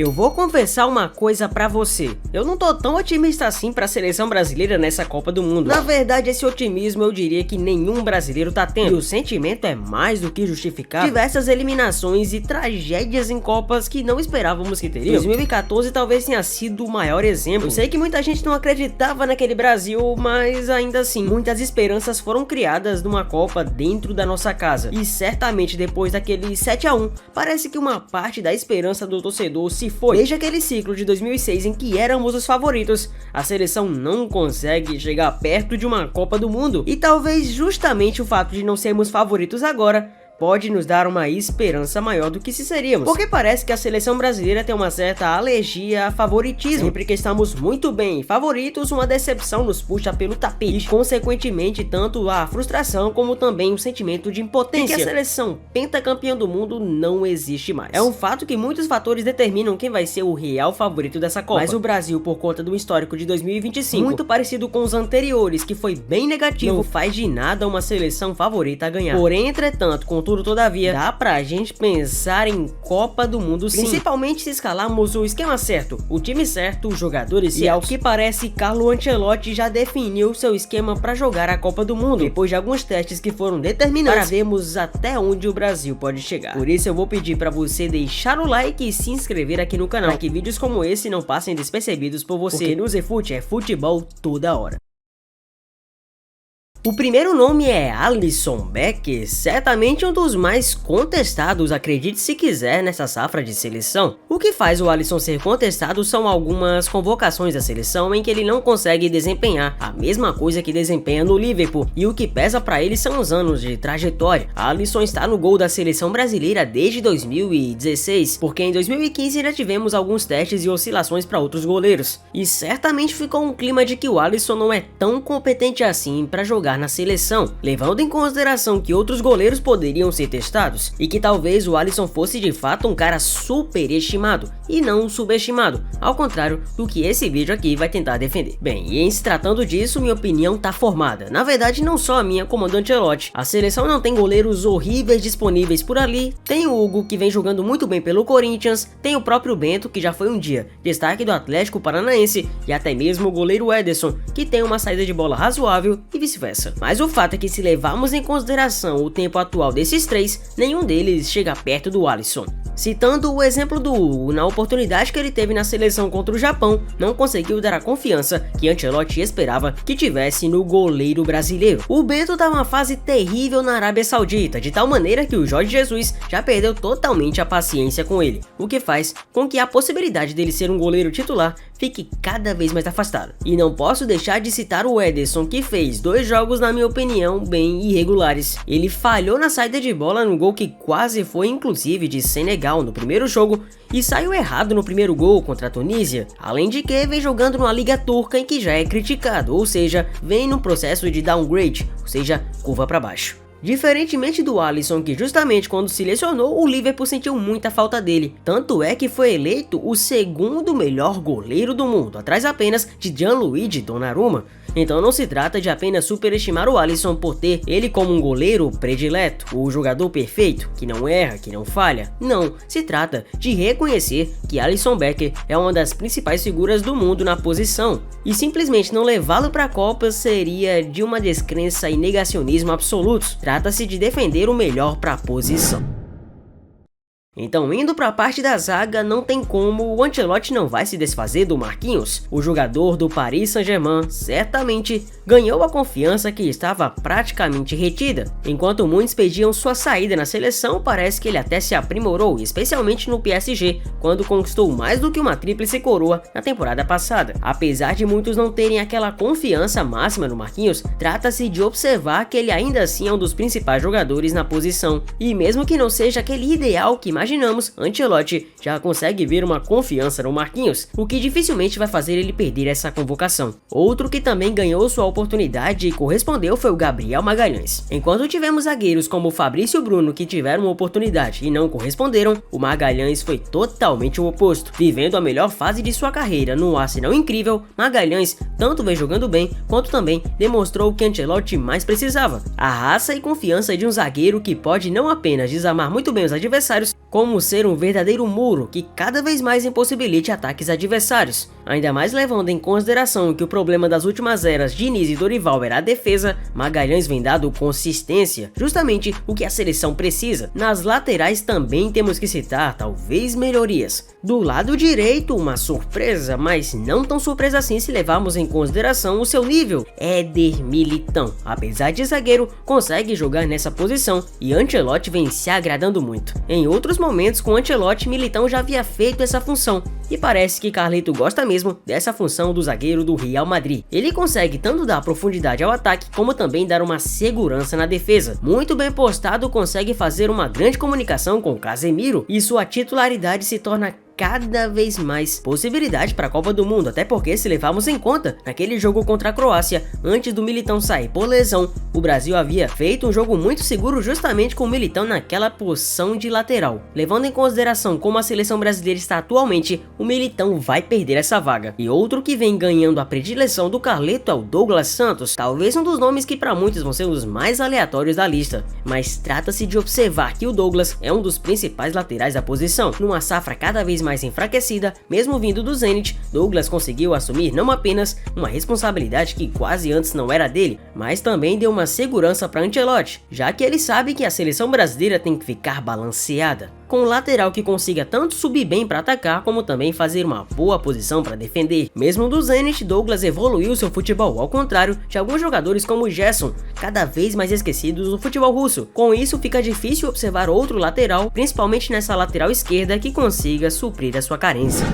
Eu vou confessar uma coisa pra você, eu não tô tão otimista assim pra seleção brasileira nessa Copa do Mundo. Na verdade, esse otimismo eu diria que nenhum brasileiro tá tendo, e o sentimento é mais do que justificado. Diversas eliminações e tragédias em Copas que não esperávamos que teriam. 2014 talvez tenha sido o maior exemplo. Eu sei que muita gente não acreditava naquele Brasil, mas ainda assim, muitas esperanças foram criadas numa Copa dentro da nossa casa. E certamente depois daquele 7 a 1, parece que uma parte da esperança do torcedor se foi. Desde aquele ciclo de 2006 em que éramos os favoritos, a seleção não consegue chegar perto de uma Copa do Mundo. E talvez justamente o fato de não sermos favoritos agora pode nos dar uma esperança maior do que se seríamos, porque parece que a seleção brasileira tem uma certa alergia a favoritismo. Sempre que estamos muito bem favoritos, uma decepção nos puxa pelo tapete, e consequentemente tanto a frustração como também o sentimento de impotência, que a seleção pentacampeã do mundo não existe mais. É um fato que muitos fatores determinam quem vai ser o real favorito dessa Copa, mas o Brasil, por conta do histórico de 2025, muito parecido com os anteriores, que foi bem negativo, não faz de nada uma seleção favorita a ganhar. Porém, entretanto, todavia, dá pra gente pensar em Copa do Mundo sim, principalmente se escalarmos o esquema certo, o time certo, os jogadores certos. E ao que parece, Carlo Ancelotti já definiu seu esquema para jogar a Copa do Mundo, depois de alguns testes que foram determinantes para vermos até onde o Brasil pode chegar. Por isso eu vou pedir para você deixar o like e se inscrever aqui no canal, para que vídeos como esse não passem despercebidos por você, porque no Zefut é futebol toda hora. O primeiro nome é Alisson Becker, certamente um dos mais contestados, acredite se quiser, nessa safra de seleção. O que faz o Alisson ser contestado são algumas convocações da seleção em que ele não consegue desempenhar a mesma coisa que desempenha no Liverpool, e o que pesa pra ele são os anos de trajetória. Alisson está no gol da seleção brasileira desde 2016, porque em 2015 já tivemos alguns testes e oscilações para outros goleiros, e certamente ficou um clima de que o Alisson não é tão competente assim para jogar na seleção, levando em consideração que outros goleiros poderiam ser testados e que talvez o Alisson fosse de fato um cara superestimado e não subestimado, ao contrário do que esse vídeo aqui vai tentar defender. Bem, e em se tratando disso, minha opinião tá formada. Na verdade, não só a minha, como a do Ancelotti. A seleção não tem goleiros horríveis disponíveis por ali, tem o Hugo, que vem jogando muito bem pelo Corinthians, tem o próprio Bento, que já foi um dia destaque do Atlético Paranaense, e até mesmo o goleiro Ederson, que tem uma saída de bola razoável, e vice-versa. Mas o fato é que, se levarmos em consideração o tempo atual desses três, nenhum deles chega perto do Alisson. Citando o exemplo do Hugo, na oportunidade que ele teve na seleção contra o Japão, não conseguiu dar a confiança que Ancelotti esperava que tivesse no goleiro brasileiro. O Bento tá numa fase terrível na Arábia Saudita, de tal maneira que o Jorge Jesus já perdeu totalmente a paciência com ele, o que faz com que a possibilidade dele ser um goleiro titular fique cada vez mais afastada. E não posso deixar de citar o Ederson, que fez 2 jogos, na minha opinião, bem irregulares. Ele falhou na saída de bola no gol que quase foi inclusive de Senegal no primeiro jogo, e saiu errado no primeiro gol contra a Tunísia, além de que vem jogando numa liga turca em que já é criticado, ou seja, vem num processo de downgrade, ou seja, curva para baixo. Diferentemente do Alisson, que justamente quando se lesionou, o Liverpool sentiu muita falta dele, tanto é que foi eleito o segundo melhor goleiro do mundo, atrás apenas de Gianluigi Donnarumma. Então não se trata de apenas superestimar o Alisson por ter ele como um goleiro predileto, o jogador perfeito, que não erra, que não falha. Não, se trata de reconhecer que Alisson Becker é uma das principais figuras do mundo na posição, e simplesmente não levá-lo para a Copa seria de uma descrença e negacionismo absolutos. Trata-se de defender o melhor para a posição. Então, indo para a parte da zaga, não tem como, o Ancelotti não vai se desfazer do Marquinhos. O jogador do Paris Saint-Germain certamente ganhou a confiança que estava praticamente retida. Enquanto muitos pediam sua saída na seleção, parece que ele até se aprimorou, especialmente no PSG, quando conquistou mais do que uma tríplice coroa na temporada passada. Apesar de muitos não terem aquela confiança máxima no Marquinhos, trata-se de observar que ele ainda assim é um dos principais jogadores na posição. E mesmo que não seja aquele ideal que imaginamos, Ancelotti já consegue ver uma confiança no Marquinhos, o que dificilmente vai fazer ele perder essa convocação. Outro que também ganhou sua oportunidade e correspondeu foi o Gabriel Magalhães. Enquanto tivemos zagueiros como o Fabrício e o Bruno que tiveram uma oportunidade e não corresponderam, o Magalhães foi totalmente o oposto. Vivendo a melhor fase de sua carreira no Arsenal incrível, Magalhães tanto vem jogando bem, quanto também demonstrou o que Ancelotti mais precisava: a raça e confiança de um zagueiro que pode não apenas desarmar muito bem os adversários, como ser um verdadeiro muro que cada vez mais impossibilite ataques adversários. Ainda mais levando em consideração que o problema das últimas eras Diniz e Dorival era a defesa, Magalhães vem dado consistência, justamente o que a seleção precisa. Nas laterais também temos que citar talvez melhorias. Do lado direito, uma surpresa, mas não tão surpresa assim se levarmos em consideração o seu nível. Éder Militão, apesar de zagueiro, consegue jogar nessa posição e Ancelotti vem se agradando muito. Em outros momentos com Ancelotti, Militão já havia feito essa função e parece que Carleto gosta mesmo dessa função do zagueiro do Real Madrid. Ele consegue tanto dar profundidade ao ataque como também dar uma segurança na defesa. Muito bem postado, consegue fazer uma grande comunicação com Casemiro e sua titularidade se torna cada vez mais possibilidade para a Copa do Mundo, até porque se levarmos em conta, naquele jogo contra a Croácia, antes do Militão sair por lesão, o Brasil havia feito um jogo muito seguro justamente com o Militão naquela posição de lateral. Levando em consideração como a seleção brasileira está atualmente, o Militão vai perder essa vaga. E outro que vem ganhando a predileção do Carleto é o Douglas Santos, talvez um dos nomes que para muitos vão ser os mais aleatórios da lista, mas trata-se de observar que o Douglas é um dos principais laterais da posição. Numa safra cada vez mais enfraquecida, mesmo vindo do Zenit, Douglas conseguiu assumir não apenas uma responsabilidade que quase antes não era dele, mas também deu uma segurança para Ancelotti, já que ele sabe que a seleção brasileira tem que ficar balanceada, com um lateral que consiga tanto subir bem para atacar, como também fazer uma boa posição para defender. Mesmo do Zenit, Douglas evoluiu seu futebol, ao contrário de alguns jogadores como o Gerson, cada vez mais esquecidos no futebol russo. Com isso, fica difícil observar outro lateral, principalmente nessa lateral esquerda, que consiga suprir a sua carência.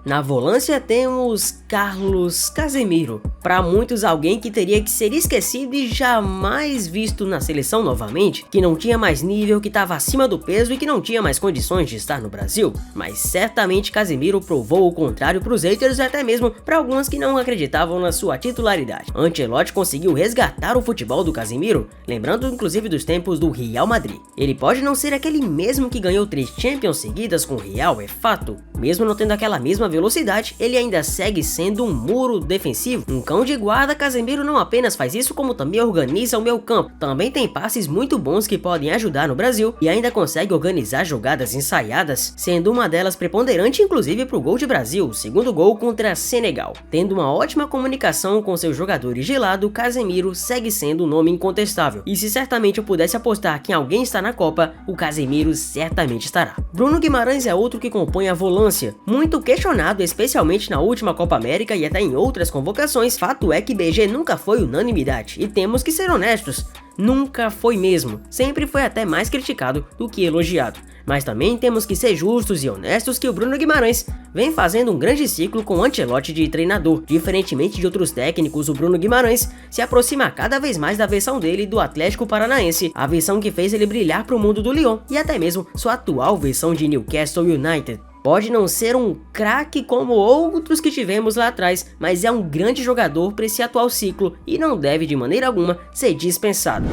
Na volância temos Carlos Casemiro, para muitos alguém que teria que ser esquecido e jamais visto na seleção novamente, que não tinha mais nível, que estava acima do peso e que não tinha mais condições de estar no Brasil, mas certamente Casemiro provou o contrário para os haters e até mesmo para alguns que não acreditavam na sua titularidade. Ancelotti conseguiu resgatar o futebol do Casemiro, lembrando inclusive dos tempos do Real Madrid. Ele pode não ser aquele mesmo que ganhou 3 Champions seguidas com o Real, é fato, mesmo não tendo aquela mesma velocidade, ele ainda segue sendo um muro defensivo, um cão de guarda. Casemiro não apenas faz isso, como também organiza o meio campo, também tem passes muito bons que podem ajudar no Brasil e ainda consegue organizar jogadas ensaiadas, sendo uma delas preponderante inclusive para o gol de Brasil, o segundo gol contra Senegal. Tendo uma ótima comunicação com seus jogadores de lado, Casemiro segue sendo um nome incontestável, e se certamente eu pudesse apostar que alguém está na Copa, o Casemiro certamente estará. Bruno Guimarães é outro que compõe a volância, muito questionado especialmente na última Copa América e até em outras convocações. Fato é que BG nunca foi unanimidade, e temos que ser honestos, nunca foi mesmo, sempre foi até mais criticado do que elogiado. Mas também temos que ser justos e honestos que o Bruno Guimarães vem fazendo um grande ciclo com Ancelotti de treinador. Diferentemente de outros técnicos, o Bruno Guimarães se aproxima cada vez mais da versão dele do Atlético Paranaense, a versão que fez ele brilhar para o mundo do Lyon e até mesmo sua atual versão de Newcastle United. Pode não ser um craque como outros que tivemos lá atrás, mas é um grande jogador para esse atual ciclo e não deve de maneira alguma ser dispensado.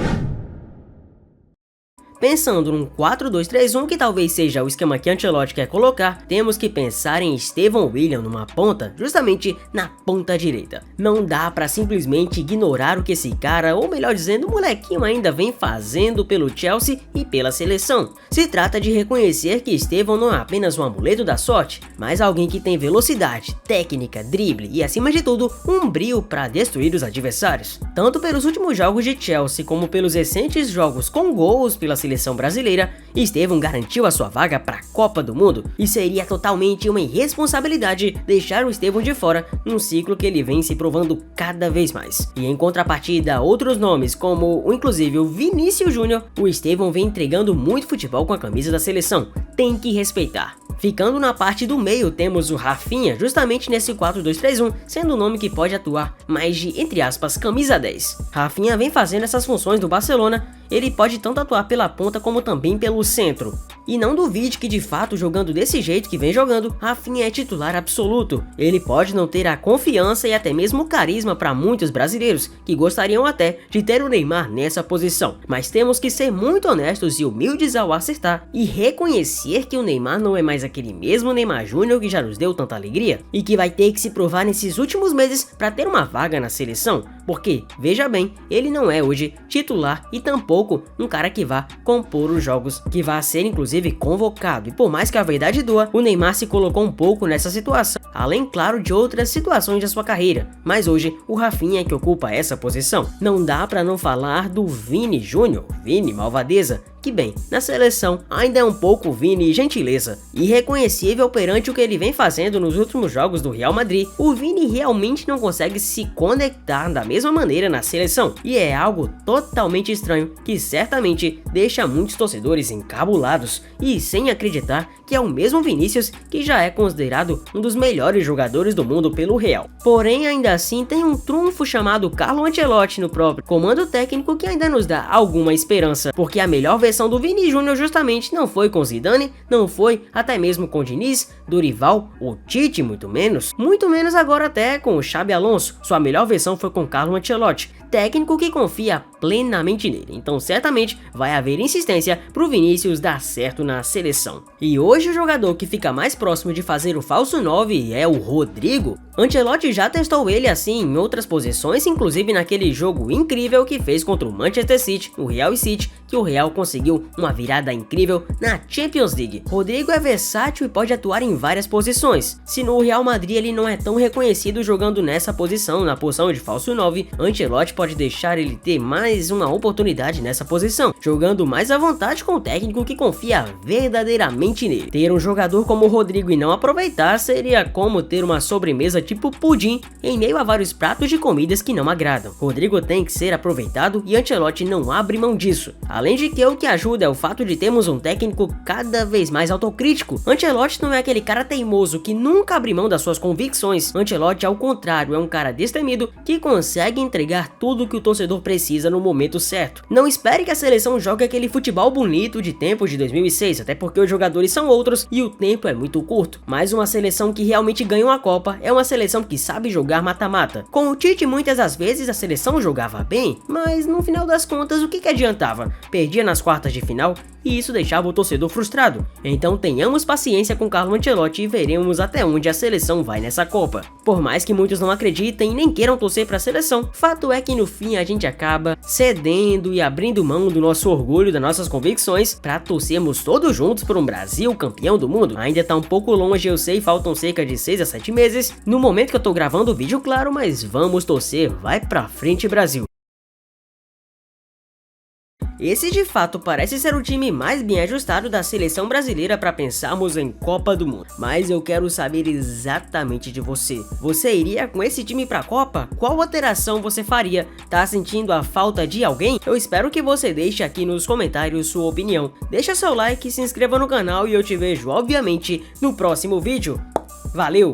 Pensando num 4-2-3-1, que talvez seja o esquema que Ancelotti quer colocar, temos que pensar em Estevão William numa ponta, justamente na ponta direita. Não dá pra simplesmente ignorar o que esse cara, ou melhor dizendo, o molequinho ainda vem fazendo pelo Chelsea e pela seleção. Se trata de reconhecer que Estevão não é apenas um amuleto da sorte, mas alguém que tem velocidade, técnica, drible e acima de tudo, um brio para destruir os adversários. Tanto pelos últimos jogos de Chelsea como pelos recentes jogos com gols pela seleção brasileira, Estevão garantiu a sua vaga para a Copa do Mundo, e seria totalmente uma irresponsabilidade deixar o Estevão de fora num ciclo que ele vem se provando cada vez mais. E em contrapartida, outros nomes como inclusive o Vinícius Júnior, o Estevão vem entregando muito futebol com a camisa da seleção, tem que respeitar. Ficando na parte do meio, temos o Rafinha, justamente nesse 4-2-3-1, sendo um nome que pode atuar mais de, entre aspas, camisa 10. Rafinha vem fazendo essas funções do Barcelona, ele pode tanto atuar pela ponta como também pelo centro. E não duvide que de fato, jogando desse jeito que vem jogando, Rafinha é titular absoluto. Ele pode não ter a confiança e até mesmo o carisma para muitos brasileiros, que gostariam até de ter o Neymar nessa posição. Mas temos que ser muito honestos e humildes ao acertar e reconhecer que o Neymar não é mais aquele mesmo Neymar Júnior que já nos deu tanta alegria e que vai ter que se provar nesses últimos meses para ter uma vaga na seleção. porque, veja bem, ele não é hoje titular e tampouco um cara que vá compor os jogos, que vá ser inclusive convocado. E por mais que a verdade doa, o Neymar se colocou um pouco nessa situação, além claro de outras situações da sua carreira, mas hoje o Rafinha é que ocupa essa posição. Não dá pra não falar do Vini Júnior, Vini Malvadeza, que bem, na seleção ainda é um pouco Vini gentileza, irreconhecível perante o que ele vem fazendo nos últimos jogos do Real Madrid. O Vini realmente não consegue se conectar da mesma maneira na seleção, e é algo totalmente estranho que certamente deixa muitos torcedores encabulados e sem acreditar que é o mesmo Vinícius que já é considerado um dos melhores jogadores do mundo pelo Real. Porém, ainda assim tem um trunfo chamado Carlo Ancelotti no próprio comando técnico que ainda nos dá alguma esperança, porque a melhor versão do Vini Júnior justamente não foi com Zidane, não foi até mesmo com Diniz, Dorival ou Tite, muito menos agora até com o Xabi Alonso. Sua melhor versão foi com Carlo Ancelotti, técnico que confia plenamente nele, então certamente vai haver insistência pro Vinícius dar certo na seleção. E hoje o jogador que fica mais próximo de fazer o falso 9 é o Rodrigo. Ancelotti já testou ele assim em outras posições, inclusive naquele jogo incrível que fez contra o Manchester City, o Real City, que o Real conseguiu uma virada incrível na Champions League. Rodrigo é versátil e pode atuar em várias posições. Se no Real Madrid ele não é tão reconhecido jogando nessa posição, na posição de falso 9, Ancelotti pode deixar ele ter mais uma oportunidade nessa posição, jogando mais à vontade com o técnico que confia verdadeiramente nele. Ter um jogador como o Rodrigo e não aproveitar seria como ter uma sobremesa tipo pudim em meio a vários pratos de comidas que não agradam. Rodrigo tem que ser aproveitado e Ancelotti não abre mão disso. Além de que o que ajuda é o fato de termos um técnico cada vez mais autocrítico. Ancelotti não é aquele cara teimoso que nunca abre mão das suas convicções. Ancelotti, ao contrário, é um cara destemido que consegue entregar tudo que o torcedor precisa no momento certo. Não espere que a seleção jogue aquele futebol bonito de tempos de 2006, até porque os jogadores são outros e o tempo é muito curto. Mas uma seleção que realmente ganha uma Copa é uma seleção que sabe jogar mata-mata. Com o Tite, muitas das vezes a seleção jogava bem, mas no final das contas o que adiantava? Perdia nas quartas de final e isso deixava o torcedor frustrado. Então tenhamos paciência com Carlo Ancelotti e veremos até onde a seleção vai nessa Copa. Por mais que muitos não acreditem e nem queiram torcer para a seleção, fato é que no fim a gente acaba cedendo e abrindo mão do nosso orgulho, das nossas convicções, para torcermos todos juntos por um Brasil campeão do mundo. Ainda tá um pouco longe, eu sei, faltam cerca de 6 a 7 meses no momento que eu tô gravando o vídeo, claro, mas vamos torcer, vai pra frente Brasil. Esse de fato parece ser o time mais bem ajustado da seleção brasileira para pensarmos em Copa do Mundo. Mas eu quero saber exatamente de você. Você iria com esse time pra Copa? Qual alteração você faria? Tá sentindo a falta de alguém? Eu espero que você deixe aqui nos comentários sua opinião. Deixa seu like, se inscreva no canal e eu te vejo obviamente no próximo vídeo. Valeu!